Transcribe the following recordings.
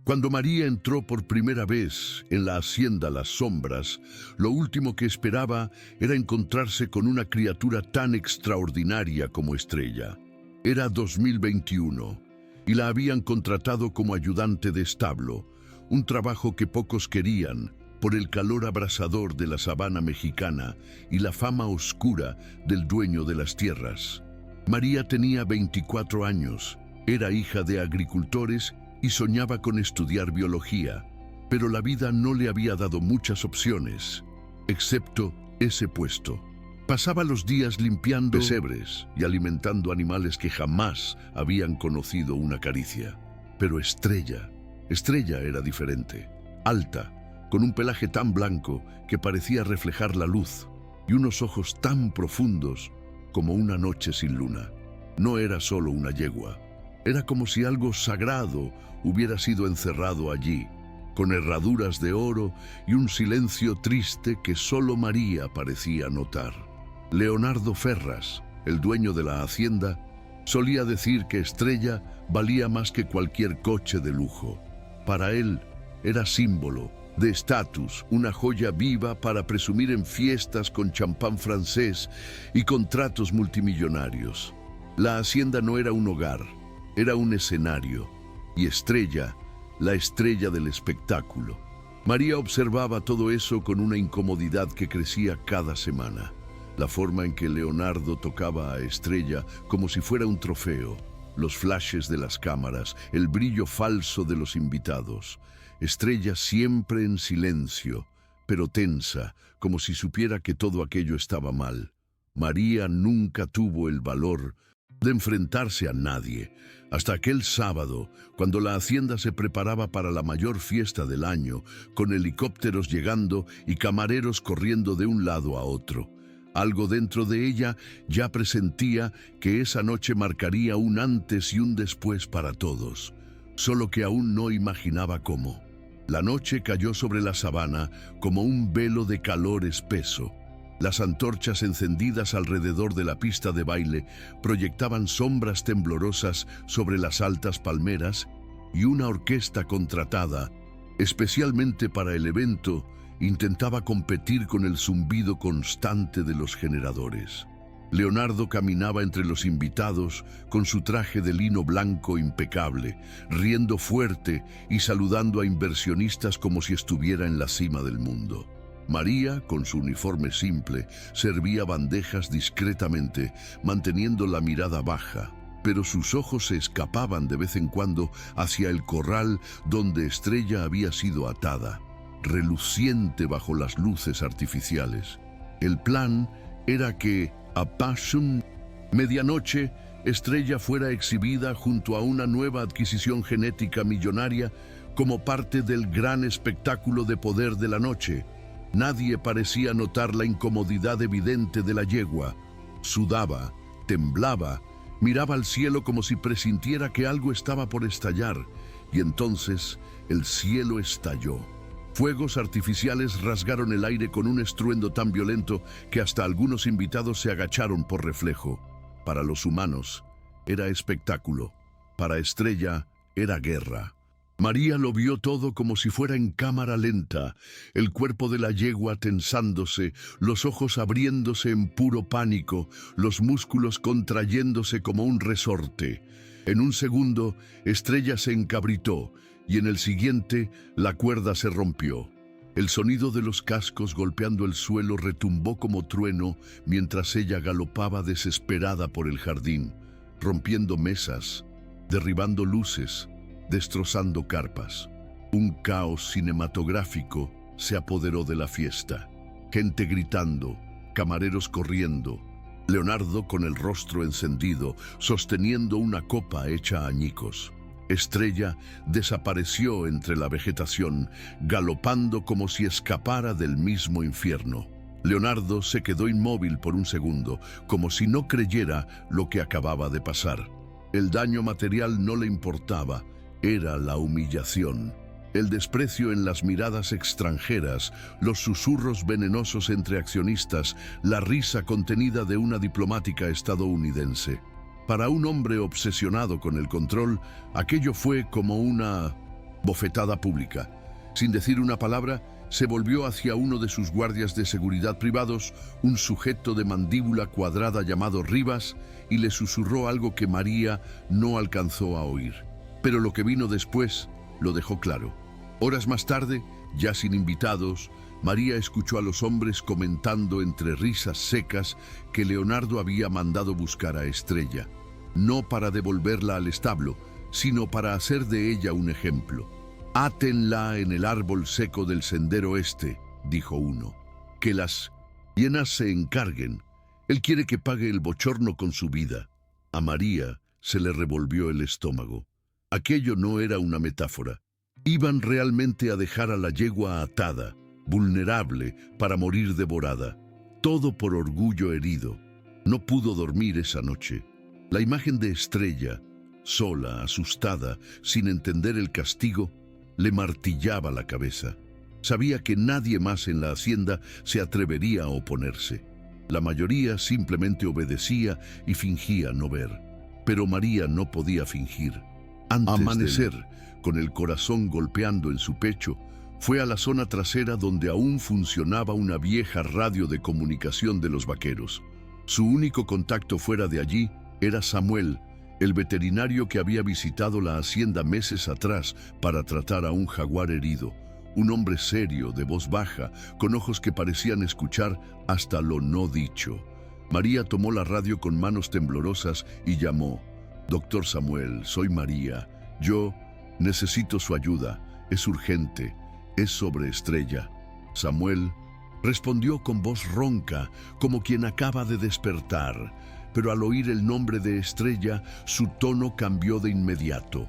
Cuando María entró por primera vez en la hacienda Las Sombras, lo último que esperaba era encontrarse con una criatura tan extraordinaria como Estrella. Era 2021 y la habían contratado como ayudante de establo, un trabajo que pocos querían por el calor abrasador de la sabana mexicana y la fama oscura del dueño de las tierras. María tenía 24 años, era hija de agricultores y soñaba con estudiar biología, pero la vida no le había dado muchas opciones, excepto ese puesto. Pasaba los días limpiando pesebres y alimentando animales que jamás habían conocido una caricia. Pero Estrella era diferente, alta, con un pelaje tan blanco que parecía reflejar la luz y unos ojos tan profundos como una noche sin luna. No era solo una yegua, era como si algo sagrado hubiera sido encerrado allí, con herraduras de oro y un silencio triste que solo María parecía notar. Leonardo Ferras, el dueño de la hacienda, solía decir que Estrella valía más que cualquier coche de lujo. Para él era símbolo de estatus, una joya viva para presumir en fiestas con champán francés y contratos multimillonarios. La hacienda no era un hogar, era un escenario, y Estrella, la estrella del espectáculo. María observaba todo eso con una incomodidad que crecía cada semana. La forma en que Leonardo tocaba a Estrella como si fuera un trofeo, los flashes de las cámaras, el brillo falso de los invitados. Estrella siempre en silencio, pero tensa, como si supiera que todo aquello estaba mal. María nunca tuvo el valor de enfrentarse a nadie, hasta aquel sábado, cuando la hacienda se preparaba para la mayor fiesta del año, con helicópteros llegando y camareros corriendo de un lado a otro. Algo dentro de ella ya presentía que esa noche marcaría un antes y un después para todos, solo que aún no imaginaba cómo. La noche cayó sobre la sabana como un velo de calor espeso. Las antorchas encendidas alrededor de la pista de baile proyectaban sombras temblorosas sobre las altas palmeras y una orquesta contratada, especialmente para el evento, intentaba competir con el zumbido constante de los generadores. Leonardo caminaba entre los invitados con su traje de lino blanco impecable, riendo fuerte y saludando a inversionistas como si estuviera en la cima del mundo. María, con su uniforme simple, servía bandejas discretamente, manteniendo la mirada baja, pero sus ojos se escapaban de vez en cuando hacia el corral donde Estrella había sido atada, reluciente bajo las luces artificiales. El plan era que, a Passion, medianoche, Estrella fuera exhibida junto a una nueva adquisición genética millonaria como parte del gran espectáculo de poder de la noche. Nadie parecía notar la incomodidad evidente de la yegua. Sudaba, temblaba, miraba al cielo como si presintiera que algo estaba por estallar, y entonces el cielo estalló. Fuegos artificiales rasgaron el aire con un estruendo tan violento que hasta algunos invitados se agacharon por reflejo. Para los humanos era espectáculo, para Estrella era guerra. María lo vio todo como si fuera en cámara lenta, el cuerpo de la yegua tensándose, los ojos abriéndose en puro pánico, los músculos contrayéndose como un resorte. En un segundo, Estrella se encabritó y en el siguiente, la cuerda se rompió. El sonido de los cascos golpeando el suelo retumbó como trueno mientras ella galopaba desesperada por el jardín, rompiendo mesas, derribando luces, destrozando carpas. Un caos cinematográfico se apoderó de la fiesta. Gente gritando, camareros corriendo, Leonardo con el rostro encendido, sosteniendo una copa hecha añicos. Estrella desapareció entre la vegetación, galopando como si escapara del mismo infierno. Leonardo se quedó inmóvil por un segundo, como si no creyera lo que acababa de pasar. El daño material no le importaba, era la humillación. El desprecio en las miradas extranjeras, los susurros venenosos entre accionistas, la risa contenida de una diplomática estadounidense. Para un hombre obsesionado con el control, aquello fue como una Bofetada pública. Sin decir una palabra, se volvió hacia uno de sus guardias de seguridad privados, un sujeto de mandíbula cuadrada llamado Rivas, y le susurró algo que María no alcanzó a oír. Pero lo que vino después lo dejó claro. Horas más tarde, ya sin invitados, María escuchó a los hombres comentando entre risas secas que Leonardo había mandado buscar a Estrella, no para devolverla al establo, sino para hacer de ella un ejemplo. «Átenla en el árbol seco del sendero este», dijo uno. «Que las hienas se encarguen. Él quiere que pague el bochorno con su vida». A María se le revolvió el estómago. Aquello no era una metáfora. Iban realmente a dejar a la yegua atada, vulnerable, para morir devorada. Todo por orgullo herido. No pudo dormir esa noche. La imagen de Estrella, sola, asustada, sin entender el castigo, le martillaba la cabeza. Sabía que nadie más en la hacienda se atrevería a oponerse. La mayoría simplemente obedecía y fingía no ver. Pero María no podía fingir. Antes de amanecer, con el corazón golpeando en su pecho, fue a la zona trasera donde aún funcionaba una vieja radio de comunicación de los vaqueros. Su único contacto fuera de allí era Samuel, el veterinario que había visitado la hacienda meses atrás para tratar a un jaguar herido. Un hombre serio, de voz baja, con ojos que parecían escuchar hasta lo no dicho. María tomó la radio con manos temblorosas y llamó. «Doctor Samuel, soy María. Yo necesito su ayuda. Es urgente. Es sobre Estrella». Samuel respondió con voz ronca, como quien acaba de despertar, pero al oír el nombre de Estrella, su tono cambió de inmediato.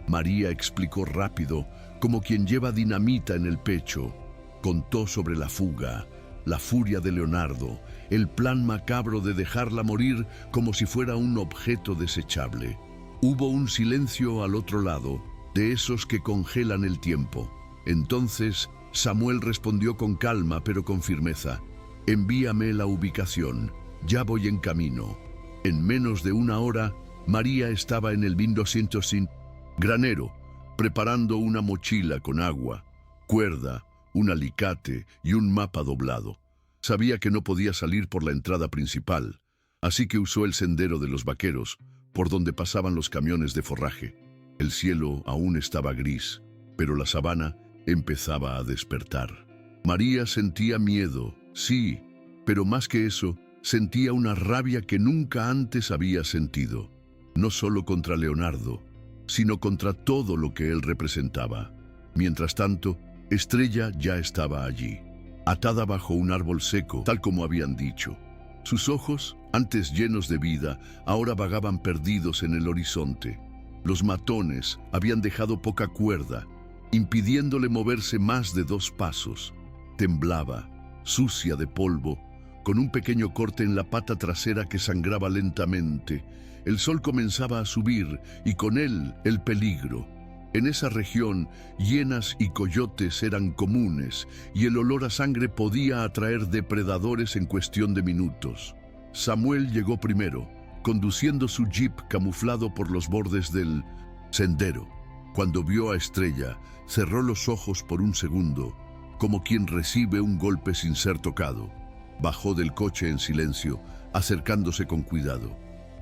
María explicó rápido, como quien lleva dinamita en el pecho. Contó sobre la fuga, la furia de Leonardo, el plan macabro de dejarla morir como si fuera un objeto desechable. Hubo un silencio al otro lado, de esos que congelan el tiempo. Entonces, Samuel respondió con calma pero con firmeza. «Envíame la ubicación. Ya voy en camino». En menos de una hora, María estaba en el 1205 granero, preparando una mochila con agua, cuerda, un alicate y un mapa doblado. Sabía que no podía salir por la entrada principal, así que usó el sendero de los vaqueros, por donde pasaban los camiones de forraje. El cielo aún estaba gris, pero la sabana empezaba a despertar. María sentía miedo, sí, pero más que eso, sentía una rabia que nunca antes había sentido, no solo contra Leonardo, sino contra todo lo que él representaba. Mientras tanto, Estrella ya estaba allí, atada bajo un árbol seco, tal como habían dicho. Sus ojos, antes llenos de vida, ahora vagaban perdidos en el horizonte. Los matones habían dejado poca cuerda, impidiéndole moverse más de 2 pasos. Temblaba, sucia de polvo, con un pequeño corte en la pata trasera que sangraba lentamente. El sol comenzaba a subir y con él el peligro. En esa región, hienas y coyotes eran comunes y el olor a sangre podía atraer depredadores en cuestión de minutos. Samuel llegó primero, conduciendo su jeep camuflado por los bordes del sendero. Cuando vio a Estrella, cerró los ojos por un segundo, como quien recibe un golpe sin ser tocado. Bajó del coche en silencio, acercándose con cuidado.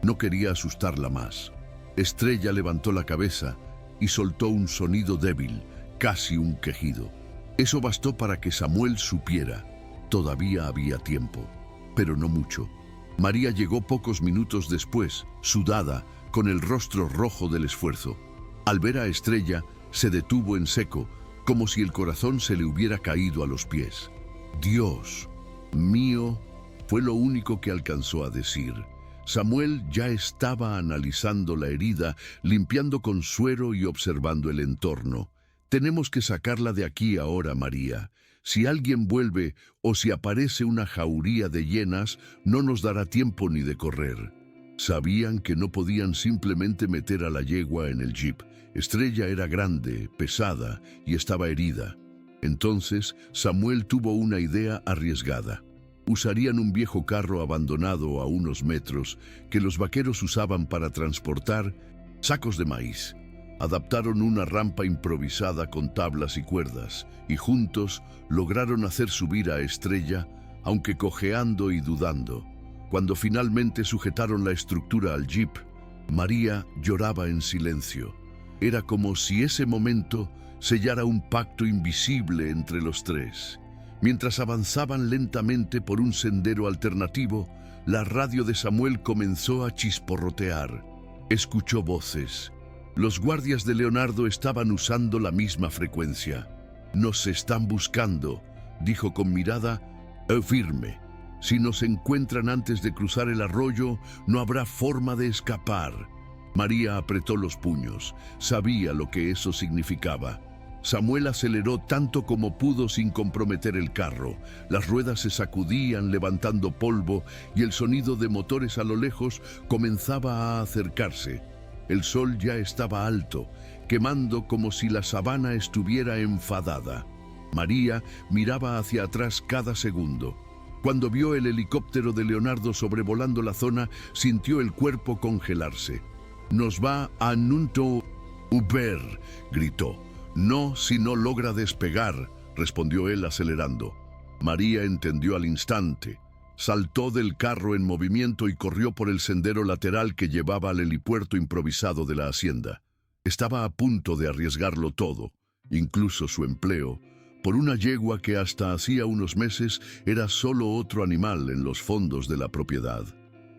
No quería asustarla más. Estrella levantó la cabeza y soltó un sonido débil, casi un quejido. Eso bastó para que Samuel supiera. Todavía había tiempo, pero no mucho. María llegó pocos minutos después, sudada, con el rostro rojo del esfuerzo. Al ver a Estrella, se detuvo en seco, como si el corazón se le hubiera caído a los pies. «Dios mío», fue lo único que alcanzó a decir. Samuel ya estaba analizando la herida, limpiando con suero y observando el entorno. «Tenemos que sacarla de aquí ahora, María. Si alguien vuelve o si aparece una jauría de hienas, no nos dará tiempo ni de correr». Sabían que no podían simplemente meter a la yegua en el jeep. Estrella era grande, pesada y estaba herida. Entonces, Samuel tuvo una idea arriesgada. Usarían un viejo carro abandonado a unos metros que los vaqueros usaban para transportar sacos de maíz. Adaptaron una rampa improvisada con tablas y cuerdas, y juntos lograron hacer subir a Estrella, aunque cojeando y dudando. Cuando finalmente sujetaron la estructura al jeep, María lloraba en silencio. Era como si ese momento sellara un pacto invisible entre los tres. Mientras avanzaban lentamente por un sendero alternativo, la radio de Samuel comenzó a chisporrotear. Escuchó voces. Los guardias de Leonardo estaban usando la misma frecuencia. «Nos están buscando», dijo con mirada firme. «Si nos encuentran antes de cruzar el arroyo, no habrá forma de escapar». María apretó los puños. Sabía lo que eso significaba. Samuel aceleró tanto como pudo sin comprometer el carro. Las ruedas se sacudían levantando polvo y el sonido de motores a lo lejos comenzaba a acercarse. El sol ya estaba alto, quemando como si la sabana estuviera enfadada. María miraba hacia atrás cada segundo. Cuando vio el helicóptero de Leonardo sobrevolando la zona, sintió el cuerpo congelarse. «Nos va a Nunto Uber», gritó. «No si no logra despegar», respondió él acelerando. María entendió al instante. Saltó del carro en movimiento y corrió por el sendero lateral que llevaba al helipuerto improvisado de la hacienda. Estaba a punto de arriesgarlo todo, incluso su empleo, por una yegua que hasta hacía unos meses era solo otro animal en los fondos de la propiedad.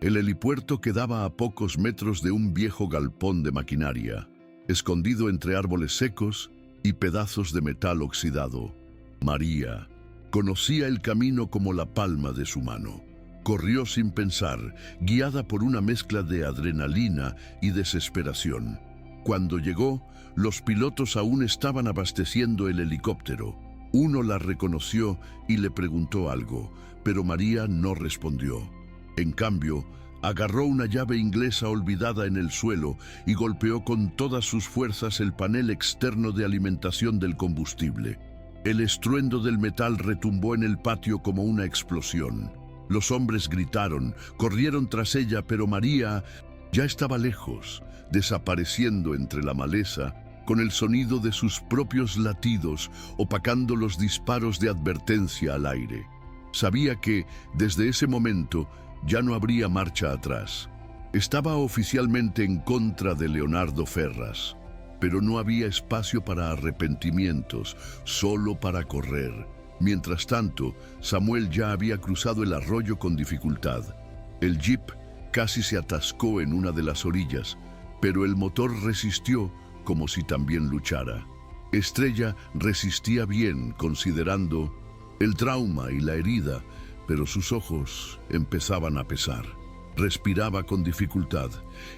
El helipuerto quedaba a pocos metros de un viejo galpón de maquinaria, escondido entre árboles secos y pedazos de metal oxidado. María conocía el camino como la palma de su mano. Corrió sin pensar, guiada por una mezcla de adrenalina y desesperación. Cuando llegó, los pilotos aún estaban abasteciendo el helicóptero. Uno la reconoció y le preguntó algo, pero María no respondió. En cambio, agarró una llave inglesa olvidada en el suelo y golpeó con todas sus fuerzas el panel externo de alimentación del combustible. El estruendo del metal retumbó en el patio como una explosión. Los hombres gritaron, corrieron tras ella, pero María ya estaba lejos, desapareciendo entre la maleza, con el sonido de sus propios latidos opacando los disparos de advertencia al aire. Sabía que, desde ese momento, ya no habría marcha atrás. Estaba oficialmente en contra de Leonardo Ferras, pero no había espacio para arrepentimientos, solo para correr. Mientras tanto, Samuel ya había cruzado el arroyo con dificultad. El jeep casi se atascó en una de las orillas, pero el motor resistió como si también luchara. Estrella resistía bien, considerando el trauma y la herida, pero sus ojos empezaban a pesar. Respiraba con dificultad,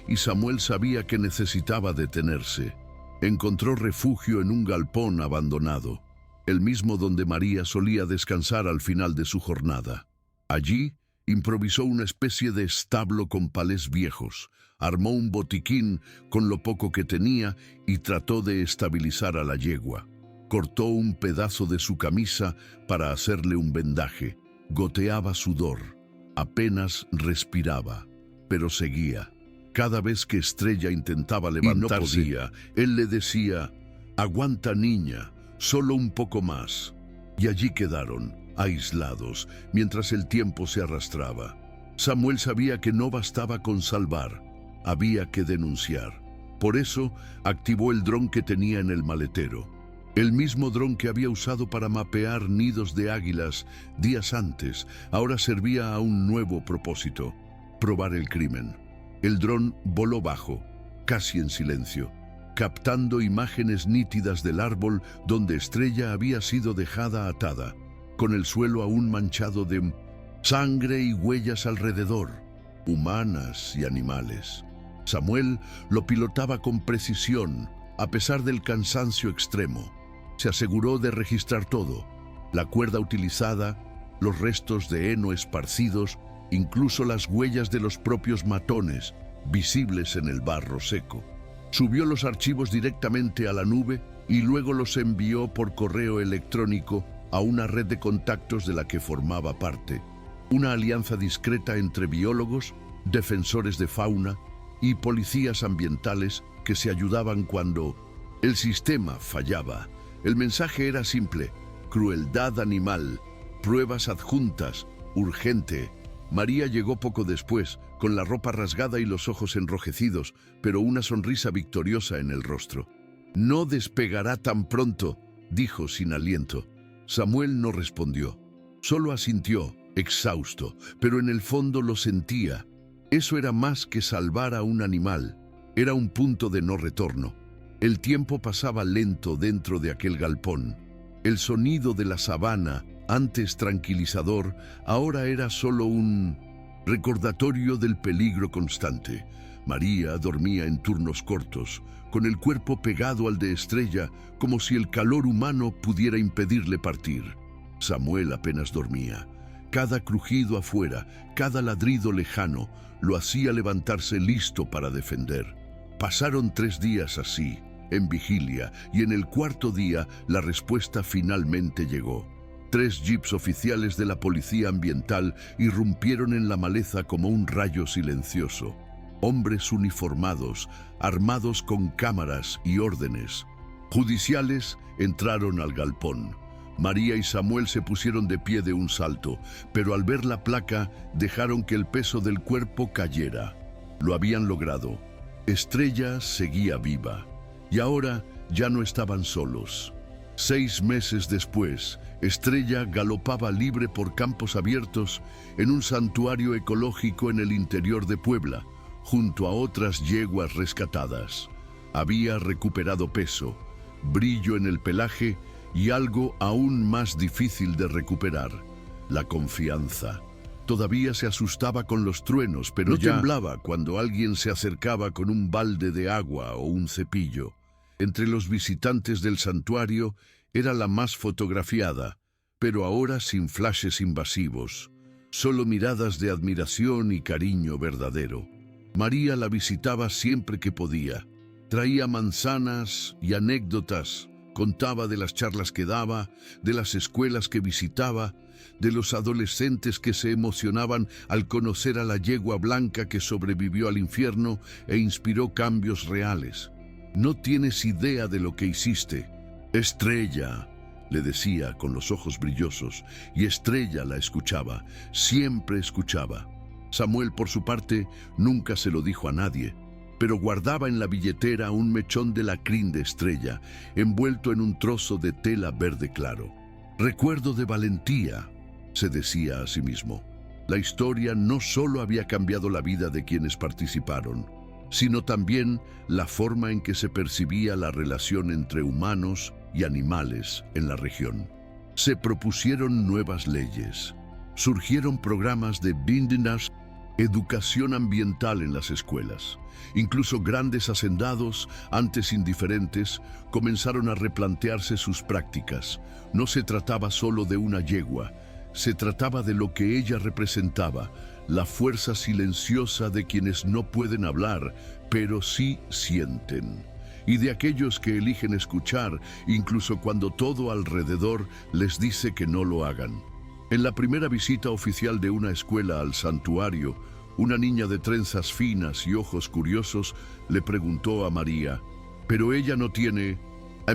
y Samuel sabía que necesitaba detenerse. Encontró refugio en un galpón abandonado, el mismo donde María solía descansar al final de su jornada. Allí improvisó una especie de establo con palés viejos, armó un botiquín con lo poco que tenía y trató de estabilizar a la yegua. Cortó un pedazo de su camisa para hacerle un vendaje. Goteaba sudor, apenas respiraba, pero seguía. Cada vez que Estrella intentaba levantarse, y no podía, él le decía: «Aguanta, niña, solo un poco más». Y allí quedaron, aislados, mientras el tiempo se arrastraba. Samuel sabía que no bastaba con salvar, había que denunciar. Por eso activó el dron que tenía en el maletero. El mismo dron que había usado para mapear nidos de águilas días antes, ahora servía a un nuevo propósito: probar el crimen. El dron voló bajo, casi en silencio, captando imágenes nítidas del árbol donde Estrella había sido dejada atada, con el suelo aún manchado de sangre y huellas alrededor, humanas y animales. Samuel lo pilotaba con precisión, a pesar del cansancio extremo. Se aseguró de registrar todo: la cuerda utilizada, los restos de heno esparcidos, incluso las huellas de los propios matones, visibles en el barro seco. Subió los archivos directamente a la nube y luego los envió por correo electrónico a una red de contactos de la que formaba parte, una alianza discreta entre biólogos, defensores de fauna y policías ambientales que se ayudaban cuando el sistema fallaba. El mensaje era simple: crueldad animal, pruebas adjuntas, urgente. María llegó poco después, con la ropa rasgada y los ojos enrojecidos, pero una sonrisa victoriosa en el rostro. «No despegará tan pronto», dijo sin aliento. Samuel no respondió. Solo asintió, exhausto, pero en el fondo lo sentía. Eso era más que salvar a un animal. Era un punto de no retorno. El tiempo pasaba lento dentro de aquel galpón. El sonido de la sabana, antes tranquilizador, ahora era solo un recordatorio del peligro constante. María dormía en turnos cortos, con el cuerpo pegado al de Estrella, como si el calor humano pudiera impedirle partir. Samuel apenas dormía. Cada crujido afuera, cada ladrido lejano, lo hacía levantarse listo para defender. Pasaron 3 días así, en vigilia, y en el cuarto día la respuesta finalmente llegó. 3 jeeps oficiales de la policía ambiental irrumpieron en la maleza como un rayo silencioso. Hombres uniformados, armados con cámaras y órdenes judiciales, entraron al galpón. María y Samuel se pusieron de pie de un salto, pero al ver la placa dejaron que el peso del cuerpo cayera. Lo habían logrado. Estrella seguía viva. Y ahora ya no estaban solos. 6 meses después, Estrella galopaba libre por campos abiertos en un santuario ecológico en el interior de Puebla, junto a otras yeguas rescatadas. Había recuperado peso, brillo en el pelaje y algo aún más difícil de recuperar: la confianza. Todavía se asustaba con los truenos, pero no temblaba cuando alguien se acercaba con un balde de agua o un cepillo. Entre los visitantes del santuario era la más fotografiada, pero ahora sin flashes invasivos, solo miradas de admiración y cariño verdadero. María la visitaba siempre que podía. Traía manzanas y anécdotas, contaba de las charlas que daba, de las escuelas que visitaba, de los adolescentes que se emocionaban al conocer a la yegua blanca que sobrevivió al infierno e inspiró cambios reales. «No tienes idea de lo que hiciste, Estrella», le decía con los ojos brillosos, y Estrella la escuchaba, siempre escuchaba. Samuel, por su parte, nunca se lo dijo a nadie, pero guardaba en la billetera un mechón de la crin de Estrella, envuelto en un trozo de tela verde claro. «Recuerdo de valentía», se decía a sí mismo. La historia no solo había cambiado la vida de quienes participaron, sino también la forma en que se percibía la relación entre humanos y animales en la región. Se propusieron nuevas leyes. Surgieron programas de Bindenas, educación ambiental en las escuelas. Incluso grandes hacendados, antes indiferentes, comenzaron a replantearse sus prácticas. No se trataba solo de una yegua, se trataba de lo que ella representaba, la fuerza silenciosa de quienes no pueden hablar, pero sí sienten. Y de aquellos que eligen escuchar, incluso cuando todo alrededor les dice que no lo hagan. En la primera visita oficial de una escuela al santuario, una niña de trenzas finas y ojos curiosos le preguntó a María: «¿Pero ella no tiene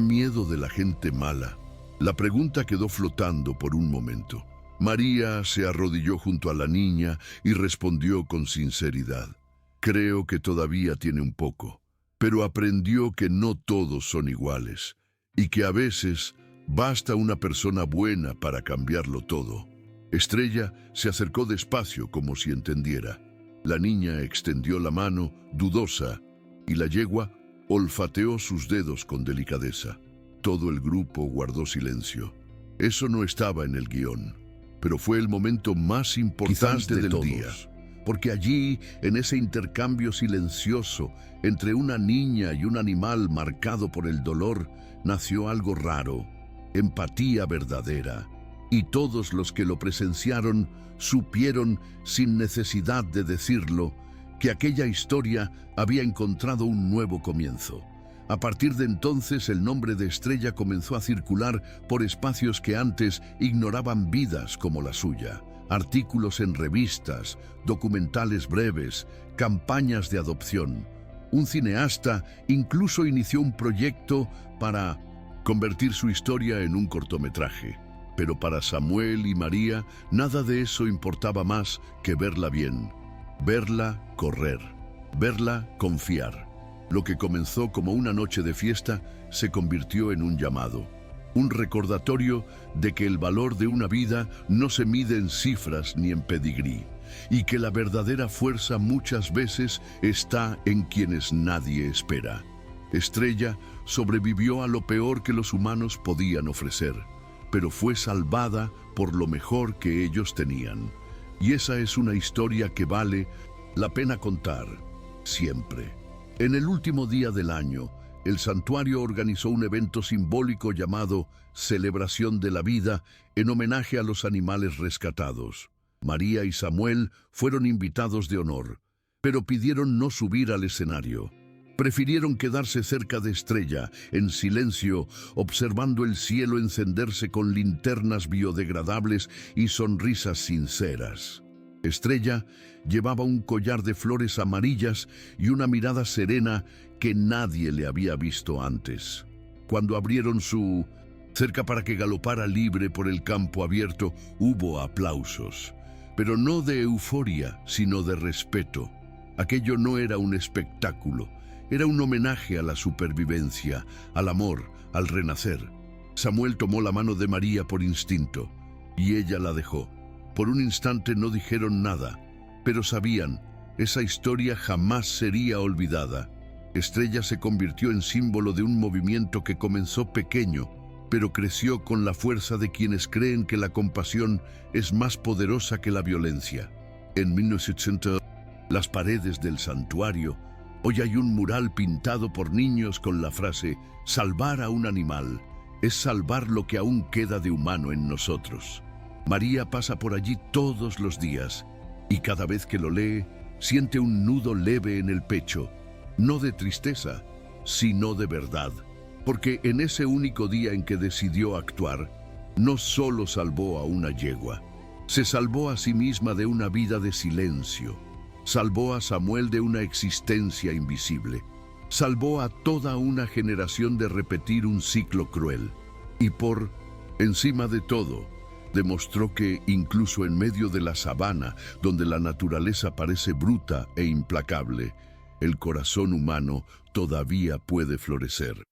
miedo de la gente mala?». La pregunta quedó flotando por un momento. María se arrodilló junto a la niña y respondió con sinceridad: «Creo que todavía tiene un poco, pero aprendió que no todos son iguales y que a veces basta una persona buena para cambiarlo todo». Estrella se acercó despacio como si entendiera. La niña extendió la mano, dudosa, y la yegua olfateó sus dedos con delicadeza. Todo el grupo guardó silencio. Eso no estaba en el guión, pero fue el momento más importante del día, porque allí, en ese intercambio silencioso entre una niña y un animal marcado por el dolor, nació algo raro, empatía verdadera. Y todos los que lo presenciaron supieron, sin necesidad de decirlo, que aquella historia había encontrado un nuevo comienzo. A partir de entonces, el nombre de Estrella comenzó a circular por espacios que antes ignoraban vidas como la suya. Artículos en revistas, documentales breves, campañas de adopción. un cineasta, incluso inició un proyecto para convertir su historia en un cortometraje. Pero para Samuel y María, nada de eso importaba más que verla bien, verla correr, verla confiar. Lo que comenzó como una noche de fiesta se convirtió en un llamado, un recordatorio de que el valor de una vida no se mide en cifras ni en pedigrí, y que la verdadera fuerza muchas veces está en quienes nadie espera. Estrella sobrevivió a lo peor que los humanos podían ofrecer, pero fue salvada por lo mejor que ellos tenían. Y esa es una historia que vale la pena contar, siempre. En el último día del año, el santuario organizó un evento simbólico llamado Celebración de la Vida en homenaje a los animales rescatados. María y Samuel fueron invitados de honor, pero pidieron no subir al escenario. Prefirieron quedarse cerca de Estrella, en silencio, observando el cielo encenderse con linternas biodegradables y sonrisas sinceras. Estrella llevaba un collar de flores amarillas y una mirada serena que nadie le había visto antes. Cuando abrieron su cerca para que galopara libre por el campo abierto, hubo aplausos, pero no de euforia, sino de respeto. Aquello no era un espectáculo, era un homenaje a la supervivencia, al amor, al renacer. Samuel tomó la mano de María por instinto, y ella la dejó. Por un instante no dijeron nada, pero sabían, esa historia jamás sería olvidada. Estrella se convirtió en símbolo de un movimiento que comenzó pequeño, pero creció con la fuerza de quienes creen que la compasión es más poderosa que la violencia. En 1980, las paredes del santuario, hoy hay un mural pintado por niños con la frase «Salvar a un animal es salvar lo que aún queda de humano en nosotros». María pasa por allí todos los días y cada vez que lo lee, siente un nudo leve en el pecho, no de tristeza, sino de verdad. Porque en ese único día en que decidió actuar, no solo salvó a una yegua, se salvó a sí misma de una vida de silencio, salvó a Samuel de una existencia invisible, salvó a toda una generación de repetir un ciclo cruel. Y por encima de todo, demostró que incluso en medio de la sabana, donde la naturaleza parece bruta e implacable, el corazón humano todavía puede florecer.